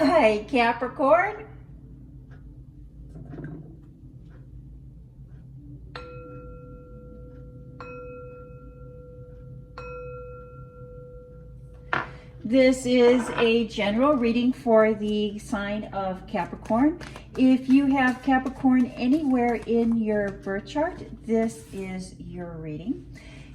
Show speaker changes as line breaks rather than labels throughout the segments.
right, Capricorn. This is a general reading for the sign of Capricorn. If you have Capricorn anywhere in your birth chart, this is your reading.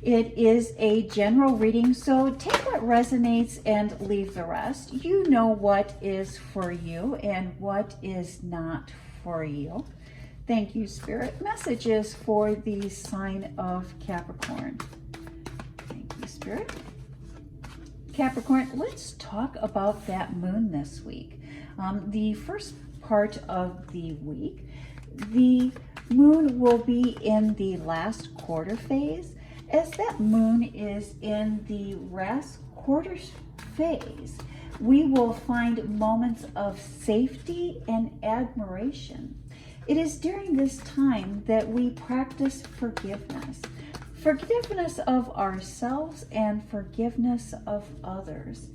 It is a general reading, so take what resonates and leave the rest. You know what is for you and what is not for you. Thank you, Spirit. Messages for the sign of Capricorn. Thank you, Spirit. Capricorn, let's talk about that moon this week. The first part of the week, the moon will be in the last quarter phase. As that moon is in the last quarter phase, we will find moments of safety and admiration. It is during this time that we practice forgiveness. Forgiveness of ourselves and forgiveness of others.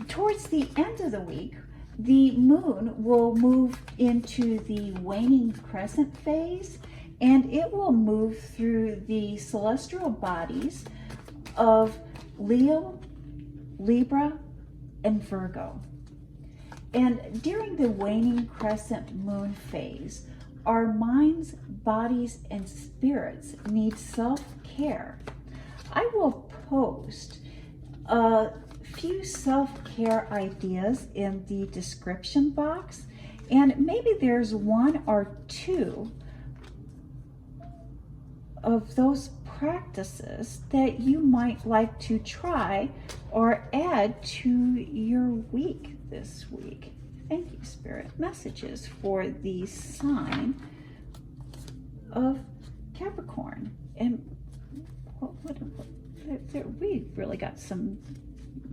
Towards the end of the week, the moon will move into the waning crescent phase, and it will move through the celestial bodies of Leo, Libra, and Virgo. And during the waning crescent moon phase, our minds, bodies, and spirits need self-care. I will post a few self-care ideas in the description box, and maybe there's one or two of those practices that you might like to try or add to your week this week. Thank you, Spirit. Messages for the sign of Capricorn. And we really got some,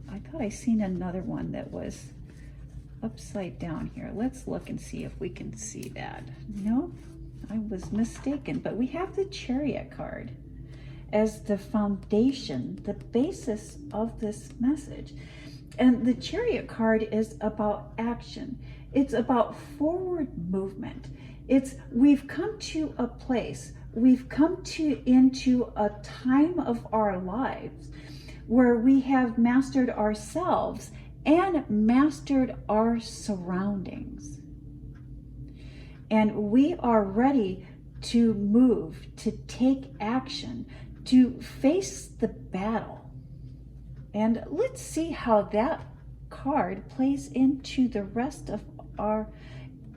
I thought I seen another one that was upside down here. Let's look and see if we can see that. No, I was mistaken, but we have the Chariot card as the foundation, the basis of this message. And the Chariot card is about action. It's about forward movement. It's we've come to a place, we've come into a time of our lives where we have mastered ourselves and mastered our surroundings. And we are ready to move, to take action, to face the battle. And let's see how that card plays into the rest of our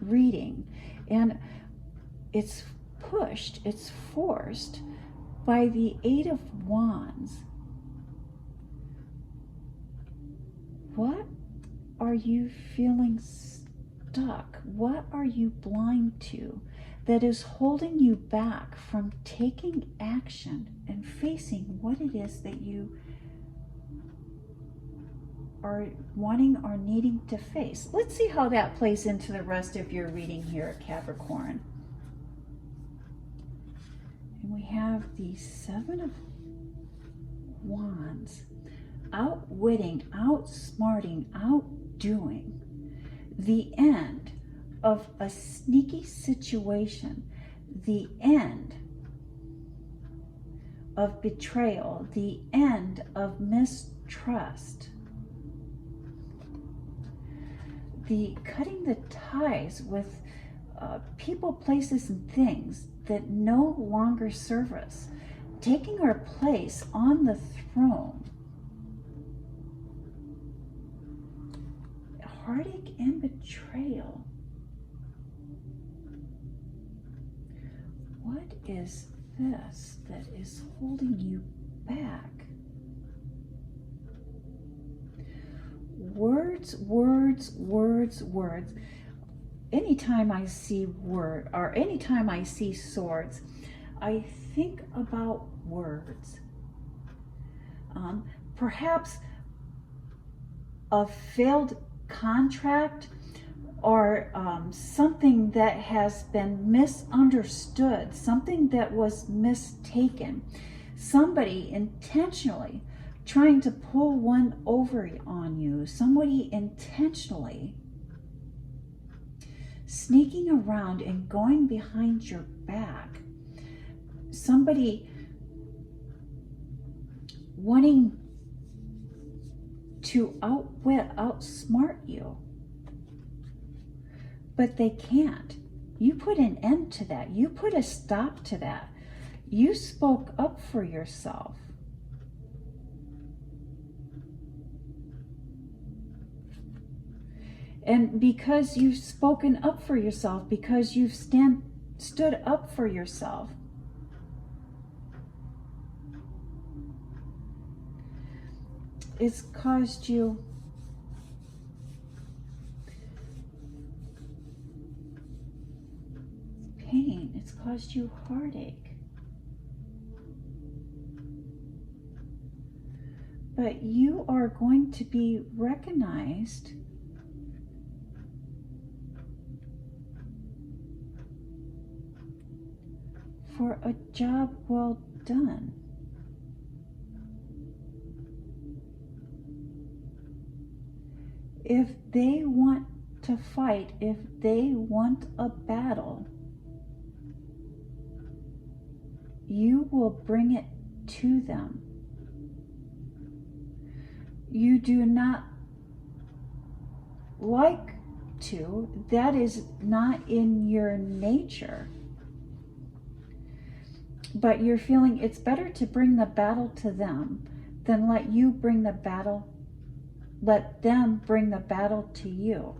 reading. And it's pushed, it's forced by the Eight of Wands. What are you feeling stuck? What are you blind to that is holding you back from taking action and facing what it is that you are wanting or needing to face? Let's see how that plays into the rest of your reading here at Capricorn. And we have the Seven of Wands. Outwitting, outsmarting, outdoing. The end of a sneaky situation. The end of betrayal. The end of mistrust. The cutting the ties with people, places, and things that no longer serve us. Taking our place on the throne. Heartache and betrayal. What is this that is holding you back? Words, words, words, words. Anytime I see word, or anytime I see swords, I think about words. Perhaps a failed contract, or something that has been misunderstood, something that was mistaken. Somebody intentionally trying to pull one over on you, somebody intentionally sneaking around and going behind your back, somebody wanting to outwit, outsmart you, but they can't. You put an end to that. You put a stop to that. You spoke up for yourself. And because you've spoken up for yourself, because you've stood up for yourself, it's caused you pain. It's caused you heartache. But you are going to be recognized for a job well done. If they want to fight, if they want a battle, you will bring it to them. You do not like to. That is not in your nature. But you're feeling it's better to bring the battle to them than let them bring the battle to you.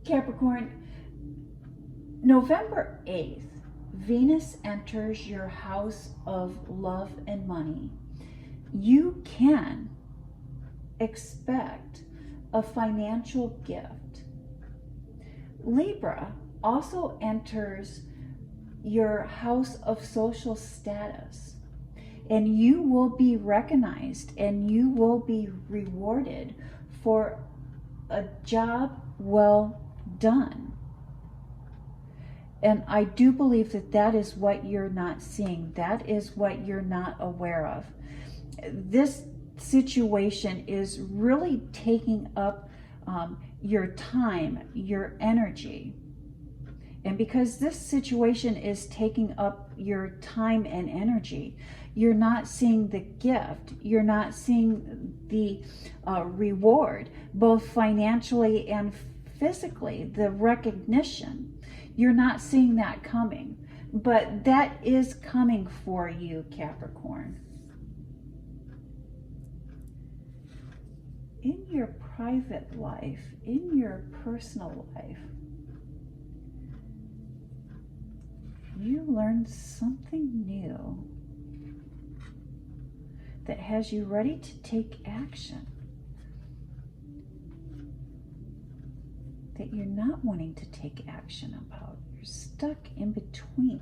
Capricorn, November 8th, Venus enters your house of love and money. You can expect a financial gift. Libra also enters your house of social status, and you will be recognized and you will be rewarded for a job well done. And I do believe that that is what you're not seeing. That is what you're not aware of. This situation is really taking up your time, your energy. And because this situation is taking up your time and energy, you're not seeing the gift. You're not seeing the reward, both financially and physically, the recognition. You're not seeing that coming, but that is coming for you, Capricorn. In your private life, in your personal life, you learned something new that has you ready to take action, that you're not wanting to take action about. You're stuck in between.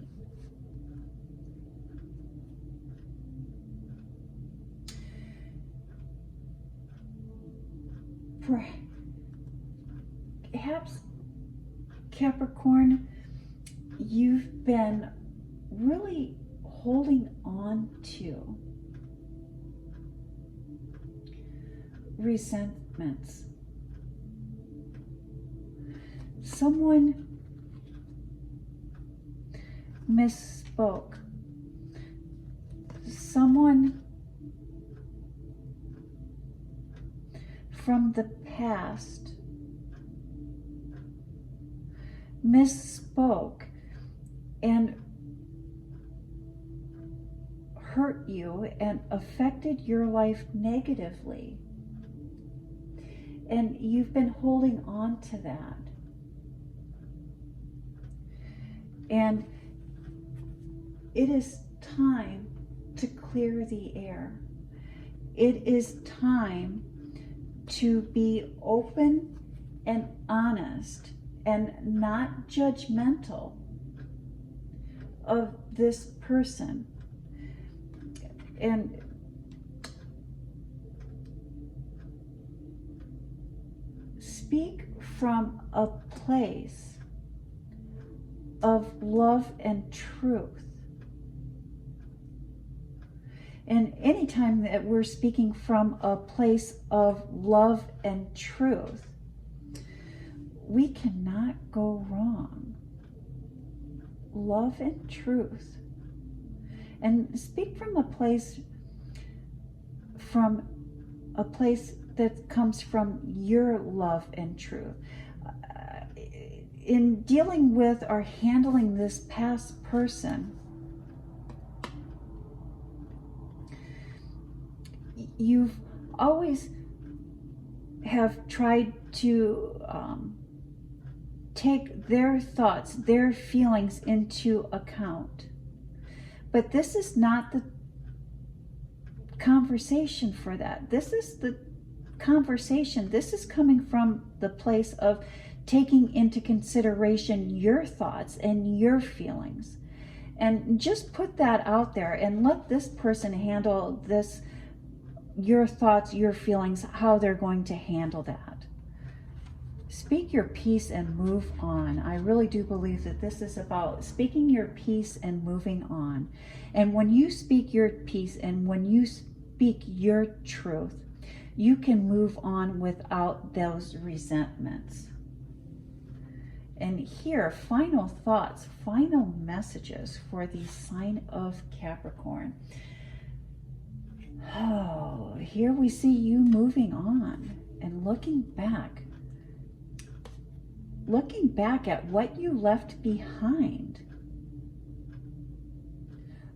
Perhaps, Capricorn, you've been really holding on to resentments. Someone misspoke. Someone from the past misspoke and hurt you and affected your life negatively. And you've been holding on to that. And it is time to clear the air. It is time to be open and honest and not judgmental of this person. And speak from a place of love and truth. And anytime that we're speaking from a place of love and truth, we cannot go wrong. Love and truth. And speak from a place that comes from your love and truth. In dealing with or handling this past person, you've always have tried to take their thoughts, their feelings into account. But this is not the conversation for that. This is the conversation. This is coming from the place of taking into consideration your thoughts and your feelings. And just put that out there and let this person handle this, your thoughts, your feelings, how they're going to handle that. Speak your piece and move on. I really do believe that this is about speaking your piece and moving on. And when you speak your piece and when you speak your truth, you can move on without those resentments. And here, final thoughts, final messages for the sign of Capricorn. Oh, here we see you moving on and looking back at what you left behind.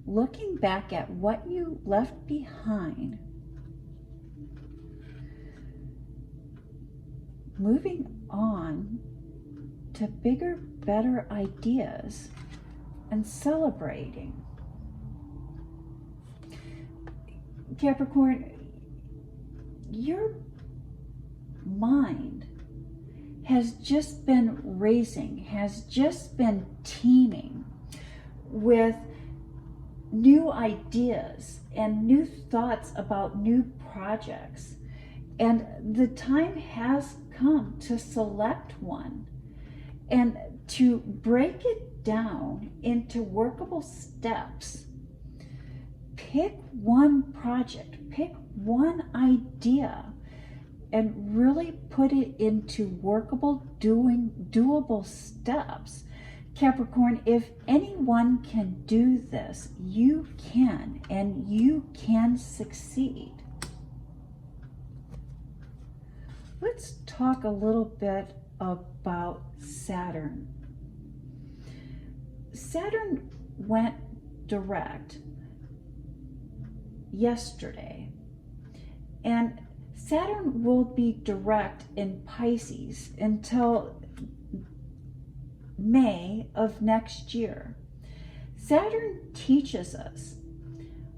Looking back at what you left behind. Moving on to bigger, better ideas and celebrating. Capricorn, your mind has just been racing, has just been teeming with new ideas and new thoughts about new projects. And the time has come to select one and to break it down into workable steps. Pick one project, pick one idea, and really put it into workable, doable steps. Capricorn, if anyone can do this, you can, and you can succeed. Let's talk a little bit about Saturn. Saturn went direct yesterday, and Saturn will be direct in Pisces until May of next year. Saturn teaches us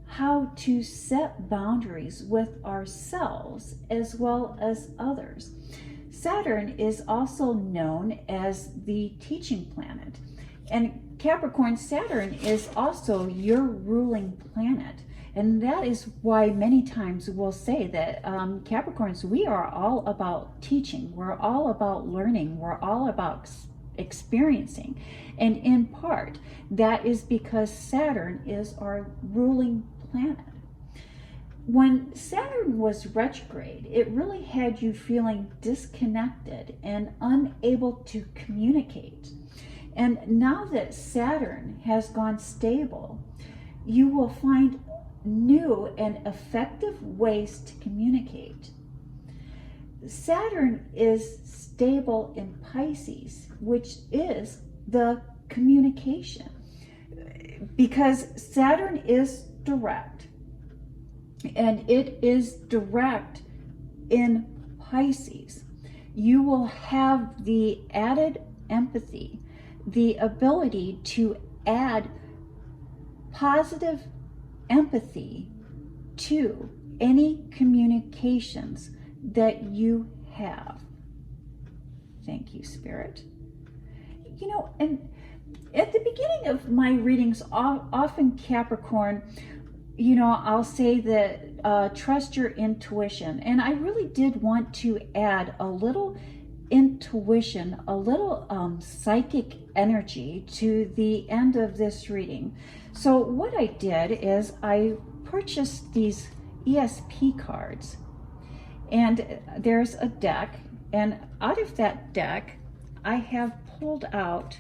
how to set boundaries with ourselves as well as others. Saturn is also known as the teaching planet. And Capricorn, Saturn is also your ruling planet. And that is why many times we'll say that Capricorns, we are all about teaching. We're all about learning. We're all about experiencing. And in part, that is because Saturn is our ruling planet. When Saturn was retrograde, it really had you feeling disconnected and unable to communicate. And now that Saturn has gone stable, you will find new and effective ways to communicate. Saturn is stable in Pisces, which is the communication, because Saturn is direct, and it is direct in Pisces. You will have the added empathy, the ability to add positive empathy to any communications that you have. Thank you, Spirit. You know, and at the beginning of my readings, often Capricorn, you know, I'll say that trust your intuition. And I really did want to add a little intuition, a little psychic energy to the end of this reading. So what I did is I purchased these ESP cards, and there's a deck, and out of that deck I have pulled out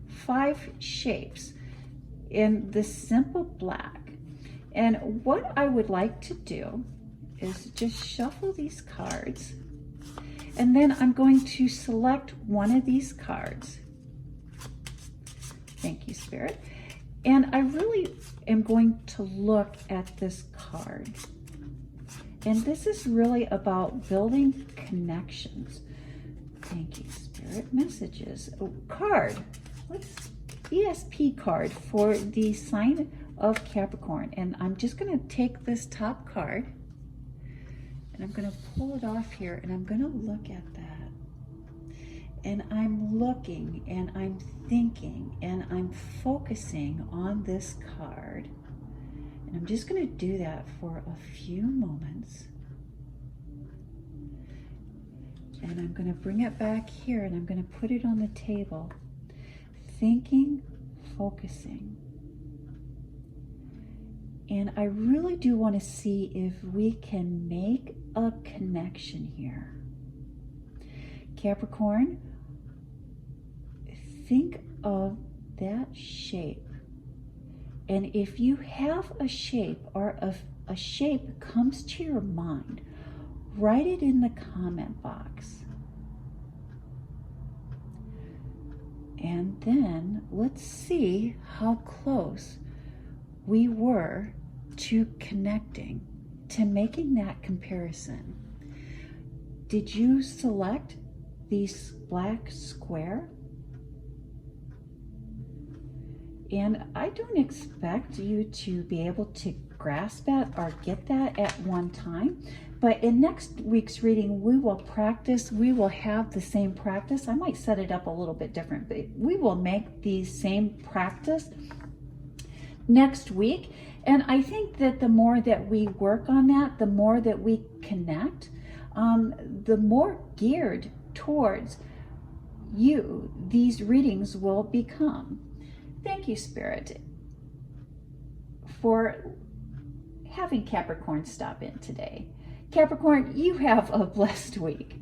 5 shapes in the simple black. And what I would like to do is just shuffle these cards, and then I'm going to select one of these cards. Thank you, Spirit. And I really am going to look at this card. And this is really about building connections. Thank you, Spirit. Messages. Oh, card. Let's ESP card for the sign of Capricorn. And I'm just going to take this top card and I'm going to pull it off here, and I'm going to look at that. And I'm looking and I'm thinking and I'm focusing on this card. And I'm just going to do that for a few moments. And I'm going to bring it back here and I'm going to put it on the table. Thinking, focusing. And I really do want to see if we can make a connection here. Capricorn, think of that shape. And if you have a shape, or if a shape comes to your mind, write it in the comment box. And then let's see how close we were to connecting, to making that comparison. Did you select this black square? And I don't expect you to be able to grasp that or get that at one time. But in next week's reading, we will practice. We will have the same practice. I might set it up a little bit different, but we will make the same practice next week. And I think that the more that we work on that, the more that we connect, the more geared towards you these readings will become. Thank you, Spirit, for having Capricorn stop in today. Capricorn, you have a blessed week.